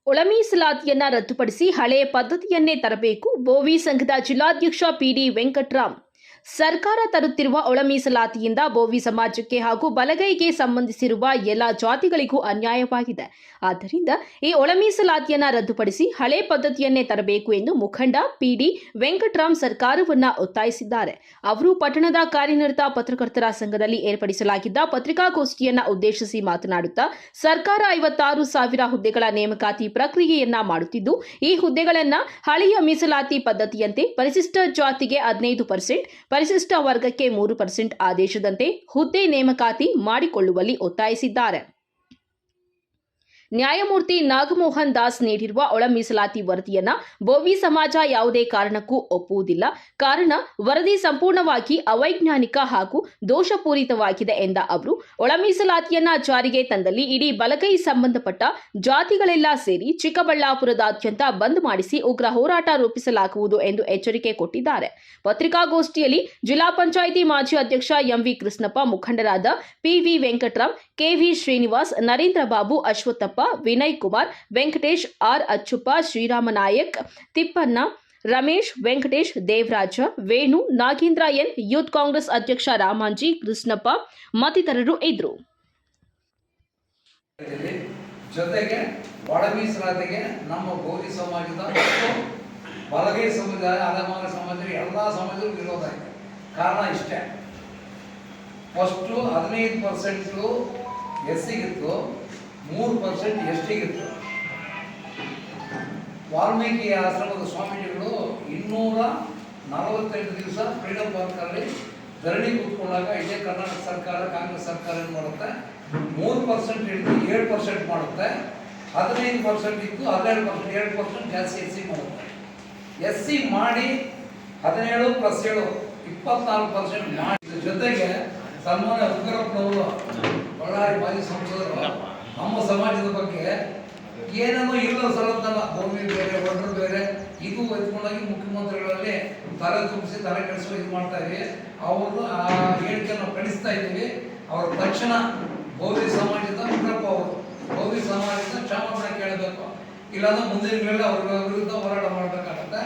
ಒಳ ಮೀಸಲಾತಿಯನ್ನ ರದ್ದುಪಡಿಸಿ ಹಳೆ ಪದ್ಧತಿಯನ್ನೇ ತರಬೇಕು. ಬೋವಿ ಸಂಘದ ಜಿಲ್ಲಾಧ್ಯಕ್ಷ ಪಿಡಿ ವೆಂಕಟರಾಮ್. ಸರ್ಕಾರ ತರುತ್ತಿರುವ ಒಳ ಮೀಸಲಾತಿಯಿಂದ ಬೋವಿ ಸಮಾಜಕ್ಕೆ ಹಾಗೂ ಬಲಗೈಗೆ ಸಂಬಂಧಿಸಿರುವ ಎಲ್ಲ ಜಾತಿಗಳಿಗೂ ಅನ್ಯಾಯವಾಗಿದೆ. ಆದ್ದರಿಂದ ಈ ಒಳ ಮೀಸಲಾತಿಯನ್ನ ರದ್ದುಪಡಿಸಿ ಹಳೆ ಪದ್ಧತಿಯನ್ನೇ ತರಬೇಕು ಎಂದು ಮುಖಂಡ ಪಿಡಿ ವೆಂಕಟರಾಮ್ ಸರ್ಕಾರವನ್ನ ಒತ್ತಾಯಿಸಿದ್ದಾರೆ. ಅವರು ಪಟ್ಟಣದ ಕಾರ್ಯನಿರತ ಪತ್ರಕರ್ತರ ಸಂಘದಲ್ಲಿ ಏರ್ಪಡಿಸಲಾಗಿದ್ದ ಪತ್ರಿಕಾಗೋಷ್ಠಿಯನ್ನ ಉದ್ದೇಶಿಸಿ ಮಾತನಾಡುತ್ತಾ, ಸರ್ಕಾರ 56,000 ಹುದ್ದೆಗಳ ನೇಮಕಾತಿ ಪ್ರಕ್ರಿಯೆಯನ್ನ ಮಾಡುತ್ತಿದ್ದು, ಈ ಹುದ್ದೆಗಳನ್ನ ಹಳೆಯ ಮೀಸಲಾತಿ ಪದ್ಧತಿಯಂತೆ ಪರಿಶಿಷ್ಟ ಜಾತಿಗೆ 15%, ಪರಿಶಿಷ್ಟ ವರ್ಗಕ್ಕೆ 3% ಆದೇಶದಂತೆ ಹುದ್ದೆ ನೇಮಕಾತಿ ಮಾಡಿಕೊಳ್ಳುವಲ್ಲಿ ಒತ್ತಾಯಿಸಿದ್ದಾರೆ. ನ್ಯಾಯಮೂರ್ತಿ ನಾಗಮೋಹನ್ ದಾಸ್ ನೀಡಿರುವ ಒಳ ಮೀಸಲಾತಿ ವರದಿಯನ್ನ ಬೋವಿ ಸಮಾಜ ಯಾವುದೇ ಕಾರಣಕ್ಕೂ ಒಪ್ಪುವುದಿಲ್ಲ. ಕಾರಣ, ವರದಿ ಸಂಪೂರ್ಣವಾಗಿ ಅವೈಜ್ಞಾನಿಕ ಹಾಗೂ ದೋಷಪೂರಿತವಾಗಿದೆ ಎಂದ ಅವರು, ಒಳ ಮೀಸಲಾತಿಯನ್ನ ಜಾರಿಗೆ ತಂದಲ್ಲಿ ಇಡೀ ಬಲಗೈ ಸಂಬಂಧಪಟ್ಟ ಜಾತಿಗಳೆಲ್ಲ ಸೇರಿ ಚಿಕ್ಕಬಳ್ಳಾಪುರದಾದ್ಯಂತ ಬಂದ್ ಮಾಡಿಸಿ ಉಗ್ರ ಹೋರಾಟ ರೂಪಿಸಲಾಗುವುದು ಎಂದು ಎಚ್ಚರಿಕೆ ಕೊಟ್ಟಿದ್ದಾರೆ. ಪತ್ರಿಕಾಗೋಷ್ಠಿಯಲ್ಲಿ ಜಿಲ್ಲಾ ಪಂಚಾಯಿತಿ ಮಾಜಿ ಅಧ್ಯಕ್ಷ ಎಂವಿ ಕೃಷ್ಣಪ್ಪ, ಮುಖಂಡರಾದ P V Venkataram, K V Srinivas, Narendra Babu, Ashwathappa, Vinay Kumar, Venkatesh, R Achchuppa, Shrirama Nayak, Thippanna, Ramesh, Venkatesh, Devaraja, Venu, Nagendra N, youth Congress ಅಧ್ಯಕ್ಷ ರಾಮಾಂಜಿ, ಕೃಷ್ಣಪ್ಪ ಮತ್ತಿತರರು ಇದ್ದರು. ಜೊತೆಗೆ ಒಳ ಮೀಸಲಾತಿಗೆ ನಮ್ಮ ಬೋವಿ ಸಮಾಜದ ಬಲಗೈ ಸಮುದಾಯ, ಅಲೆಮಾರಿ ಸಮಾಜ, ಎಲ್ಲಾ ಸಮಾಜಗಳು ವಿರೋಧ ಇದೆ. ಕಾರಣ ಇಷ್ಟೇ, ಫಸ್ಟು 15% ಎಸ್ಸಿಗಿತ್ತು, 3% ಎಸ್ಟಿಗಿತ್ತು. ವಾಲ್ಮೀಕಿ ಆಶ್ರಮದ ಸ್ವಾಮೀಜಿಗಳು 248 ದಿವಸ ಫ್ರೀಡಮ್ ಪಾರ್ಕಲ್ಲಿ ಧರಣಿ ಕೂತ್ಕೊಂಡಾಗ ಇದೇ ಕರ್ನಾಟಕ ಸರ್ಕಾರ, ಕಾಂಗ್ರೆಸ್ ಸರ್ಕಾರ ಏನು ಮಾಡುತ್ತೆ, 3% ಹಿಡಿದು 7% ಮಾಡುತ್ತೆ. 15% ಇತ್ತು, 12%, 7% ಜಾಸ್ತಿ ಎಸ್ಸಿ ಮಾಡುತ್ತೆ. ಎಸ್ಸಿ ಮಾಡಿ 17 + 7 24% ಮಾಡಿ. ಜೊತೆಗೆ ಸನ್ಮಾನ್ಯ ಉಗ್ರಪ್ಪನವರು, ಬಳ್ಳಾರಿ ಮಾಜಿ ಸಂಸದರು, ನಮ್ಮ ಸಮಾಜದ ಬಗ್ಗೆ ಏನೇನೋ ಇಲ್ಲ ಸರತ್ತಲ್ಲ, ಭೂಮಿ ಬೇರೆ, ಒಡ್ರು ಬೇರೆ, ಇದು ಎತ್ಕೊಂಡಾಗಿ ಮುಖ್ಯಮಂತ್ರಿಗಳಲ್ಲಿ ತಲೆ ತುಂಬಿಸಿ ತಲೆ ಕೆಡಿಸುವ ಇದು ಮಾಡ್ತಾ ಇದೀವಿ. ಅವರು ಆ ಹೇಳಿಕೆ ನಾವು ಕಳಿಸ್ತಾ ಇದ್ದೀವಿ. ಅವ್ರ ತಕ್ಷಣ ಬೋವಿ ಸಮಾಜದ ಉಗ್ರಪ್ಪ ಅವರು ಬೋವಿ ಸಮಾಜದ ಕ್ಷಮಾಪಣೆ ಕೇಳಬೇಕು, ಇಲ್ಲಾಂದ್ರೆ ಮುಂದಿನ ದಿನಗಳಲ್ಲಿ ಅವ್ರ ವಿರುದ್ಧ ಹೋರಾಟ ಮಾಡಬೇಕಾಗತ್ತೆ.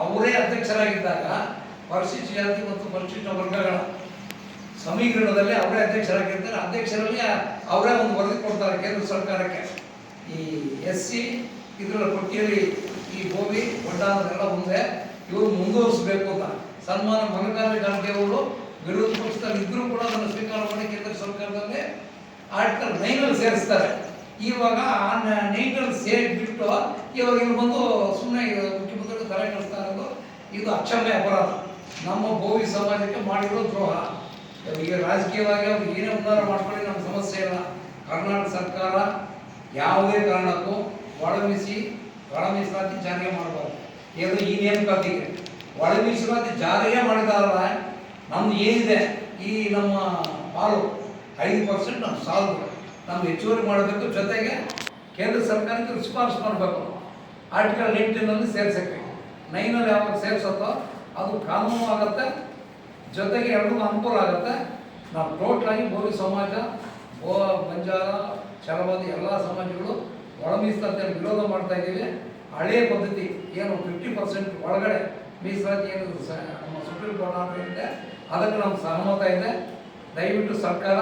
ಅವರೇ ಅಧ್ಯಕ್ಷರಾಗಿದ್ದಾಗ ಪರಿಶಿಷ್ಟ ಜಾತಿ ಮತ್ತು ಪರಿಶಿಷ್ಟ ವರ್ಗಗಳ ಸಮೀಕರಣದಲ್ಲಿ ಅವರೇ ಅಧ್ಯಕ್ಷರಾಗಿರ್ತಾರೆ. ಅಧ್ಯಕ್ಷರಲ್ಲಿ ಅವರೇ ಒಂದು ವರದಿ ಕೊಡ್ತಾರೆ ಕೇಂದ್ರ ಸರ್ಕಾರಕ್ಕೆ. ಈ ಎಸ್ಸಿ ಇದರ ಪಟ್ಟಿಯಲ್ಲಿ ಈ ಬೋವಿ ಒಡ್ಡಾದರೆಲ್ಲ ಮುಂದೆ ಇವರು ಮುಂದುವರಿಸಬೇಕು ಅಂತ ಸನ್ಮಾನ ಮಲ್ಲಿಕಾರ್ಜುನ ಖರ್ಗೆ ಅವರು ವಿರೋಧ ಪಕ್ಷದಲ್ಲಿ ಇದ್ರೂ ಕೂಡ ಅದನ್ನು ಸ್ವೀಕಾರ ಮಾಡಿ ಕೇಂದ್ರ ಸರ್ಕಾರದಲ್ಲಿ ಆರ್ಟಿಕಲ್ 9 ಸೇರಿಸ್ತಾರೆ. ಇವಾಗ ಆ 9 ಸೇರಿಬಿಟ್ಟು ಇವಾಗ ಇಲ್ಲಿ ಬಂದು ಸುಮ್ಮನೆ ಮುಖ್ಯಮಂತ್ರಿಗಳು ತಲೆ ಕೆಡಿಸ್ತಾ ಇರೋದು ಇದು ಅಕ್ಷಮ್ಯ ಅಪರಾಧ. ನಮ್ಮ ಬೋವಿ ಸಮಾಜಕ್ಕೆ ಮಾಡಿರೋ ದ್ರೋಹ. ಈಗ ರಾಜಕೀಯವಾಗಿ ಅವ್ರಿಗೆ ಏನೇ ಉದ್ಧಾರ ಮಾಡ್ಕೊಳ್ಳಿ, ನಮ್ಮ ಸಮಸ್ಯೆ ಇಲ್ಲ. ಕರ್ನಾಟಕ ಸರ್ಕಾರ ಯಾವುದೇ ಕಾರಣಕ್ಕೂ ಒಳ ಮೀಸಲಾತಿ ಜಾರಿಗೆ ಮಾಡಬಾರ್ದು. ಏನು ಈ ನೇಮಕಾತಿಗೆ ಒಳ ಮೀಸಲಾತಿ ಜಾರಿಗೆ ಮಾಡಿದಾರಲ್ಲ, ನಮ್ದು ಏನಿದೆ ಈ ನಮ್ಮ ಪಾಲು 5% ನಮ್ಮ ಸಾಲದು, ನಮ್ಗೆ ಹೆಚ್ಚುವರಿ ಮಾಡಬೇಕು. ಜೊತೆಗೆ ಕೇಂದ್ರ ಸರ್ಕಾರಕ್ಕೆ ಶಿಫಾರಸು ಮಾಡಬೇಕು. ಆರ್ಟಿಕಲ್ 19 ಸೇರಿಸಕ್ಕೆ, 9 ಯಾವಾಗ ಸೇರಿಸುತ್ತೋ ಅದು ಕಾನೂನು ಆಗುತ್ತೆ, ಜೊತೆಗೆ ಎಲ್ಲರಿಗೂ ಅನುಕೂಲ ಆಗುತ್ತೆ. ನಾವು ಟೋಟಲಾಗಿ ಬೋವಿ ಸಮಾಜ, ಬಂಜಾರ, ಛಲವಾದಿ ಎಲ್ಲ ಸಮಾಜಗಳು ಒಳ ಮೀಸಲಾತಿಯನ್ನು ವಿರೋಧ ಮಾಡ್ತಾ ಇದ್ದೀವಿ. ಹಳೆಯ ಪದ್ಧತಿ ಏನು 50% ಒಳಗಡೆ ಮೀಸಲಾತಿ ಏನು ನಮ್ಮ ಸುಪ್ರೀಂ ಕೋರ್ಟ್ ಆರ್ಡರ್ ಇದೆ, ಅದಕ್ಕೆ ನಮ್ಮ ಸಹಮತ ಇದೆ. ದಯವಿಟ್ಟು ಸರ್ಕಾರ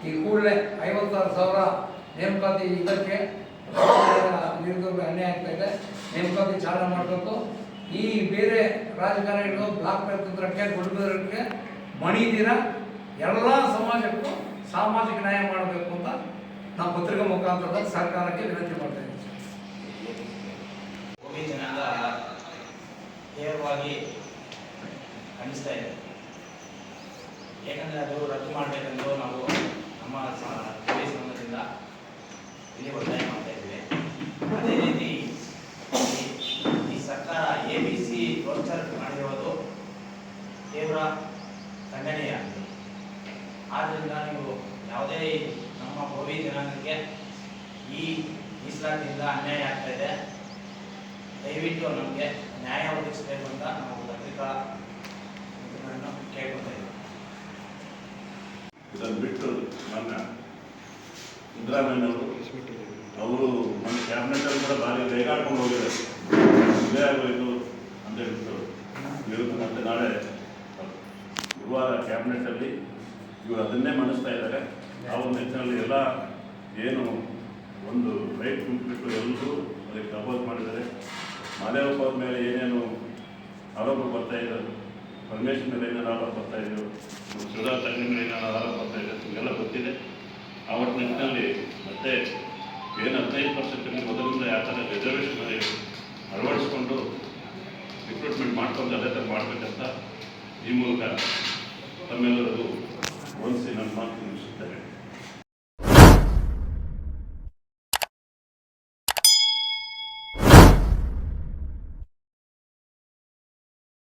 ಈ ಕೂಡಲೇ 56,000 ನೇಮಕಾತಿ ಇದಕ್ಕೆ ನಿರುದ್ಯೋಗ ಅನ್ಯಾಯ ಆಗ್ತಾ ಇದೆ, ನೇಮಕಾತಿ ಚಾಲನೆ ಮಾಡಬೇಕು. ಈ ಬೇರೆ ರಾಜಕಾರಣಿಗಳು ಬ್ಲಾಕ್ ತಂತ್ರಕ್ಕೆ, ಗುಡ್ಬರಕ್ಕೆ ಮಣಿದಿರ ಎಲ್ಲ ಸಮಾಜಕ್ಕೂ ಸಾಮಾಜಿಕ ನ್ಯಾಯ ಮಾಡಬೇಕು ಅಂತ ನಾವು ಪತ್ರಿಕಾ ಮುಖಾಂತರ ಸರ್ಕಾರಕ್ಕೆ ವಿನಂತಿ ಮಾಡ್ತಾ ಇದ್ದೀವಿ. ಬೋವಿ ಜನಾಂಗ ತೀವ್ರವಾಗಿ ಖಂಡಿಸ್ತಾ ಇದೆ. ಏಕೆಂದರೆ ಅದು ರದ್ದು ಮಾಡಬೇಕೆಂದು ನಾವು ನಮ್ಮ ಬೋವಿ ಸಂಘದಿಂದ ಇಲ್ಲಿ ಒತ್ತಾಯ ಮಾಡ್ತಾ ಇದ್ದೀವಿ. ಅದೇ ರೀತಿ ಈ ಸರ್ಕಾರ ABC ವೋಚರ್ ಮಾಡಿರುವುದು ತೀವ್ರ ಖಂಡನೀಯಾಗಿದೆ. ಆದ್ದರಿಂದ ನೀವು ಯಾವುದೇ ನಮ್ಮ ಬೋವಿ ಜನಾಂಗಕ್ಕೆ ಈ ಮೀಸಲಾತಿಯಿಂದ ಅನ್ಯಾಯ ಆಗ್ತಾ ಇದೆ, ದಯವಿಟ್ಟು ನಮಗೆ ನ್ಯಾಯ ಒದಗಿಸಬೇಕು ಅಂತ ನಾವು ಪತ್ರಿಕಾ ಕೇಳ್ಕೊತಾ ಇದ್ದೀವಿ. ಇದನ್ನು ಬಿಟ್ಟು ನನ್ನ ಸಿದ್ದರಾಮಯ್ಯನವರು ಅವರು ನಮ್ಮ ಕ್ಯಾಬಿನೆಟಲ್ಲಿ ಕೂಡ ಭಾರಿ ಕೈಗಾಡ್ಕೊಂಡು ಹೋಗಿದ್ದಾರೆ. ಇದೇ ಆಗೋಯ್ತು ಅಂತ ಹೇಳ್ಬಿಟ್ಟು ಇವತ್ತು ಮತ್ತೆ ನಾಳೆ ಗುರುವಾರ ಕ್ಯಾಬಿನೆಟಲ್ಲಿ ಇವರು ಅದನ್ನೇ ಮನಸ್ತಾ ಇದ್ದಾರೆ. ಆ ಒಂದು ನಿಟ್ಟಿನಲ್ಲಿ ಎಲ್ಲ ಏನು ಒಂದು ರೈಟ್ ತುಂಬಿಬಿಟ್ಟು ಎಲ್ಲರೂ ಅದಕ್ಕೆ ಅಪೋಸ್ ಮಾಡಿದ್ದಾರೆ. ಮಾದೇವಪ್ಪ ಅವ್ರ ಮೇಲೆ ಏನೇನು ಆರೋಪ ಬರ್ತಾ ಇದ್ದಾರೆ, ಪರಮೇಶ್ವರ್ ಮೇಲೆ ಏನೇನು ಆರೋಪ ಬರ್ತಾ ಇದ್ರು, ಸುಧಾರ್ ತಂಗ್ರಿ ಮೇಲೆ ಏನೇನು ಆರೋಪ ಬರ್ತಾ ಇದೆ ನಿಮಗೆಲ್ಲ ಗೊತ್ತಿದೆ. ಆ ಒಂದು ನಿಟ್ಟಿನಲ್ಲಿ ಮತ್ತೆ ಏನು 15% ಮೊದಲಿಂದ ಯಾವ ಥರ ರಿಸರ್ವೇಷನ್ ಅಳವಡಿಸ್ಕೊಂಡು ರಿಕ್ರೂಟ್ಮೆಂಟ್ ಮಾಡ್ಕೊಂಡು ಅದೇ ಥರ ಮಾಡಬೇಕಂತ ಈ ಮೂಲಕ ತಮ್ಮೆಲ್ಲರಿಗೂ ಹೋಲಿಸಿ ನನ್ನ ಮಾತು ಮುಗಿಸುತ್ತೇನೆ.